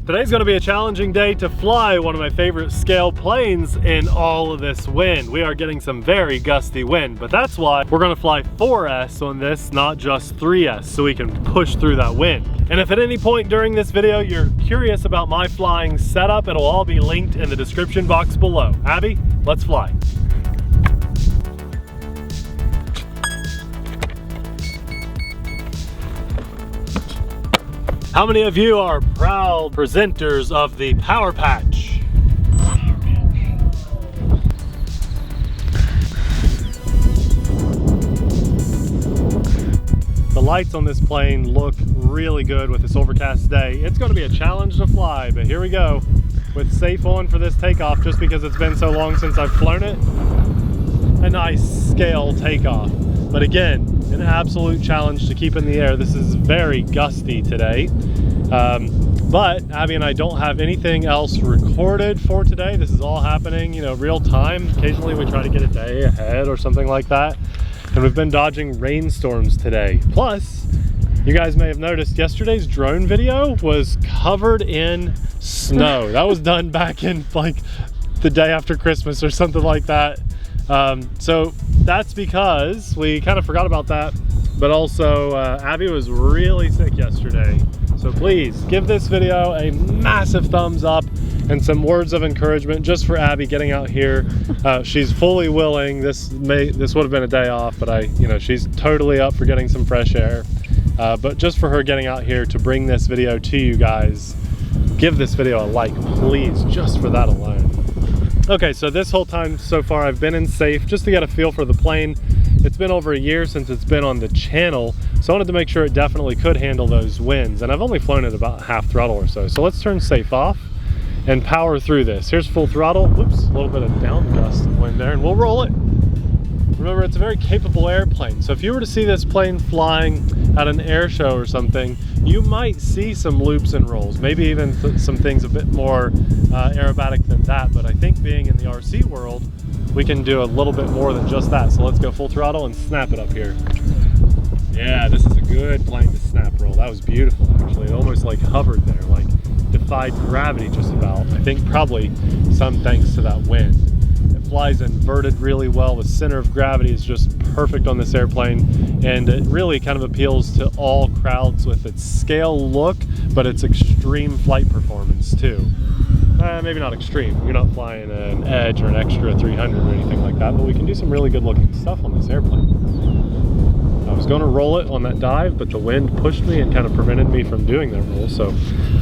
Today's gonna be a challenging day to fly one of my favorite scale planes in all of this wind. We are getting some very gusty wind, but that's why we're gonna fly 4S on this, not just 3S, so we can push through that wind. And if at any point during this video you're curious about my flying setup, it'll all be linked in the description box below. Abby, let's fly. How many of you are proud presenters of the Power Patch? The lights on this plane look really good with this overcast day. It's going to be a challenge to fly, but here we go with safe on for this takeoff, just because it's been so long since I've flown it. A nice scale takeoff, but again, an absolute challenge to keep in the air. This is very gusty today, but Abby and I don't have anything else recorded for today. This is all happening, you know, real time. Occasionally we try to get a day ahead or something like that, and we've been dodging rainstorms today. Plus, you guys may have noticed yesterday's drone video was covered in snow. That was done back in like the day after Christmas or something like that. So that's because we kind of forgot about that, but also Abby was really sick yesterday. So please give this video a massive thumbs up and some words of encouragement just for Abby getting out here. She's fully willing. This would have been a day off, but she's totally up for getting some fresh air. But just for her getting out here to bring this video to you guys, give this video a like, please, just for that alone. Okay, so this whole time so far I've been in safe just to get a feel for the plane. It's been over a year since it's been on the channel, so I wanted to make sure it definitely could handle those winds, and I've only flown it about half throttle or so. So let's turn safe off and power through this. Here's full throttle. Whoops, a little bit of down gust of wind there, and we'll roll it. Remember, it's a very capable airplane, so if you were to see this plane flying at an air show or something, you might see some loops and rolls, maybe even some things a bit more aerobatic than that, but I think being in the RC world, we can do a little bit more than just that. So let's go full throttle and snap it up here. Yeah, this is a good plane to snap roll. That was beautiful, actually. It almost like hovered there, like defied gravity just about. I think probably some thanks to that wind. Flies inverted really well. The center of gravity is just perfect on this airplane, and it really kind of appeals to all crowds with its scale look, but its extreme flight performance too. Maybe not extreme, you're not flying an Edge or an Extra 300 or anything like that, but we can do some really good looking stuff on this airplane. I was going to roll it on that dive, but the wind pushed me and kind of prevented me from doing that roll, so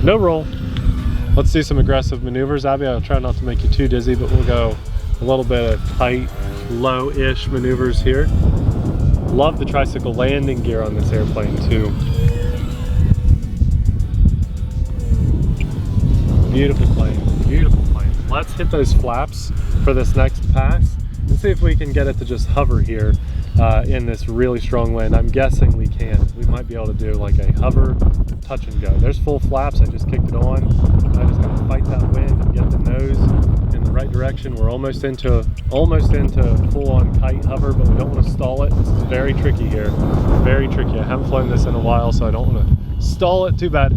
no roll. Let's do some aggressive maneuvers. Abby, I'll try not to make you too dizzy, but we'll go a little bit of tight, low-ish maneuvers here. Love the tricycle landing gear on this airplane too. Beautiful plane, beautiful plane. Let's hit those flaps for this next pass and see if we can get it to just hover here in this really strong wind. I'm guessing we can. We might be able to do like a hover, touch and go. There's full flaps, I just kicked it on. I just gotta fight that wind and get the nose in the right direction. We're almost into full-on kite hover, but we don't want to stall it. This is very tricky here, very tricky. I haven't flown this in a while, so I don't want to stall it too bad.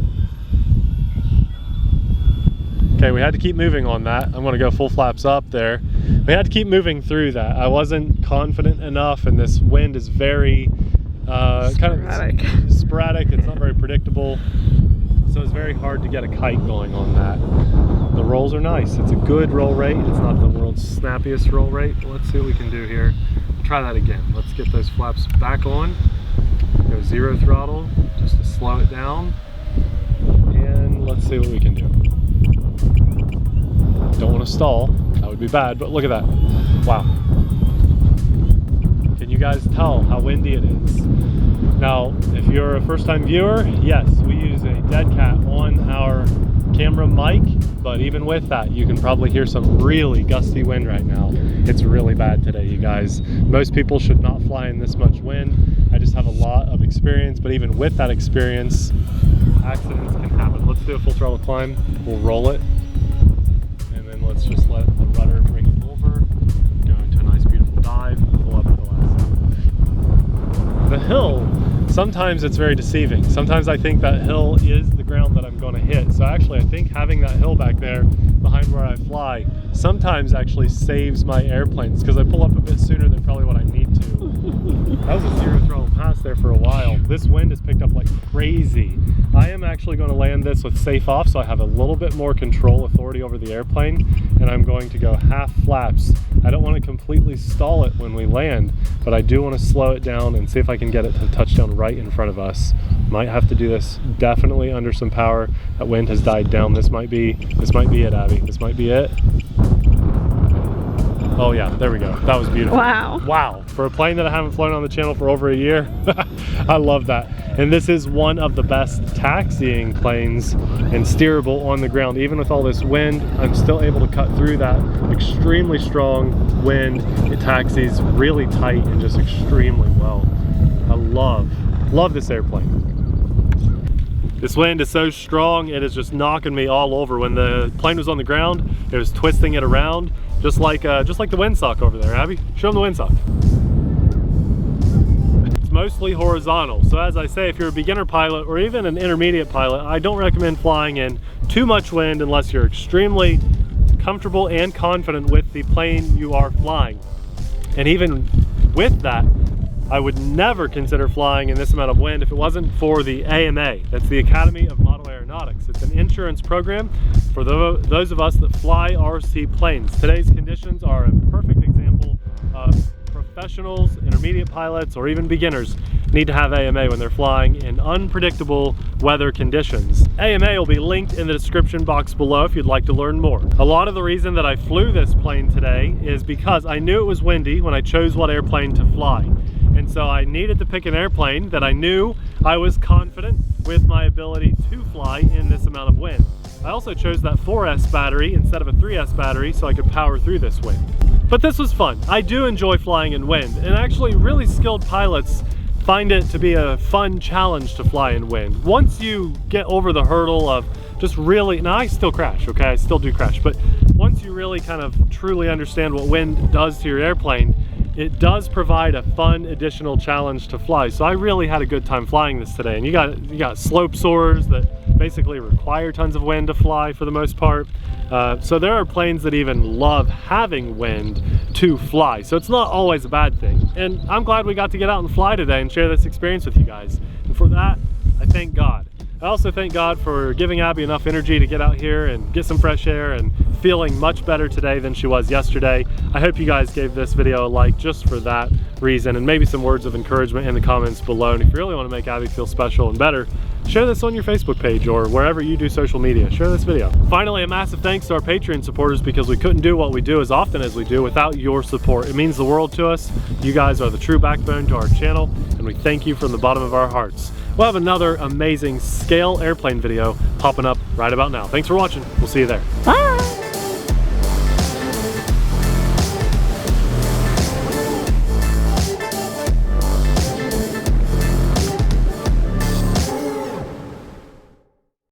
Okay, we had to keep moving on that. I'm going to go full flaps up there. We had to keep moving through that. I wasn't confident enough, and this wind is very kind of sporadic. It's not very predictable, so it's very hard to get a kite going on that. The rolls are nice. It's a good roll rate. It's not the world's snappiest roll rate. Let's see what we can do here. Try that again. Let's get those flaps back on. Go zero throttle just to slow it down. And let's see what we can do. Don't want to stall. That would be bad, but look at that. Wow. Can you guys tell how windy it is? Now, if you're a first-time viewer, yes, we use a dead cat on our camera mic, but even with that, you can probably hear some really gusty wind right now. It's really bad today, you guys. Most people should not fly in this much wind. I just have a lot of experience, but even with that experience, accidents can happen. Let's do a full throttle climb. We'll roll it, and then let's just let the rudder bring it over, go into a nice beautiful dive, pull up at the last second. The hill, sometimes it's very deceiving. Sometimes I think that hill is the ground that I'm going to hit. So actually I think having that hill back there behind where I fly sometimes actually saves my airplanes, because I pull up a bit sooner than probably what I need to. That was a zero throttle pass there for a while. This wind has picked up like crazy. I am actually going to land this with safe off, so I have a little bit more control authority over the airplane, and I'm going to go half flaps. I don't want to completely stall it when we land, but I do want to slow it down and see if I can get it to touchdown right in front of us. Might have to do this definitely under some power. That wind has died down. This might be it, Abby. This might be it. Oh yeah, there we go. That was beautiful. Wow. Wow. For a plane that I haven't flown on the channel for over a year, I love that. And this is one of the best taxiing planes and steerable on the ground. Even with all this wind, I'm still able to cut through that extremely strong wind. It taxis really tight and just extremely well. I love this airplane. This wind is so strong, it is just knocking me all over. When the plane was on the ground, it was twisting it around, just like the windsock over there. Abby, show them the windsock. It's mostly horizontal. So as I say, if you're a beginner pilot or even an intermediate pilot, I don't recommend flying in too much wind unless you're extremely comfortable and confident with the plane you are flying. And even with that, I would never consider flying in this amount of wind if it wasn't for the AMA. That's the Academy of Model Aeronautics. It's an insurance program for those of us that fly RC planes. Today's conditions are a perfect example of professionals, intermediate pilots, or even beginners need to have AMA when they're flying in unpredictable weather conditions. AMA will be linked in the description box below if you'd like to learn more. A lot of the reason that I flew this plane today is because I knew it was windy when I chose what airplane to fly. And so I needed to pick an airplane that I knew I was confident with my ability to fly in this amount of wind. I also chose that 4S battery instead of a 3S battery so I could power through this wind. But this was fun. I do enjoy flying in wind, and actually really skilled pilots find it to be a fun challenge to fly in wind. Once you get over the hurdle of just really, now I still crash, okay? I still do crash, but once you really kind of truly understand what wind does to your airplane, it does provide a fun additional challenge to fly. So I really had a good time flying this today. And you got slope soars that basically require tons of wind to fly for the most part. So there are planes that even love having wind to fly. So it's not always a bad thing. And I'm glad we got to get out and fly today and share this experience with you guys. And for that, I thank God. I also thank God for giving Abby enough energy to get out here and get some fresh air and feeling much better today than she was yesterday. I hope you guys gave this video a like just for that reason, and maybe some words of encouragement in the comments below. And if you really want to make Abby feel special and better, share this on your Facebook page or wherever you do social media. Share this video. Finally, a massive thanks to our Patreon supporters, because we couldn't do what we do as often as we do without your support. It means the world to us. You guys are the true backbone to our channel, and we thank you from the bottom of our hearts. We'll have another amazing scale airplane video popping up right about now. Thanks for watching. We'll see you there. Bye.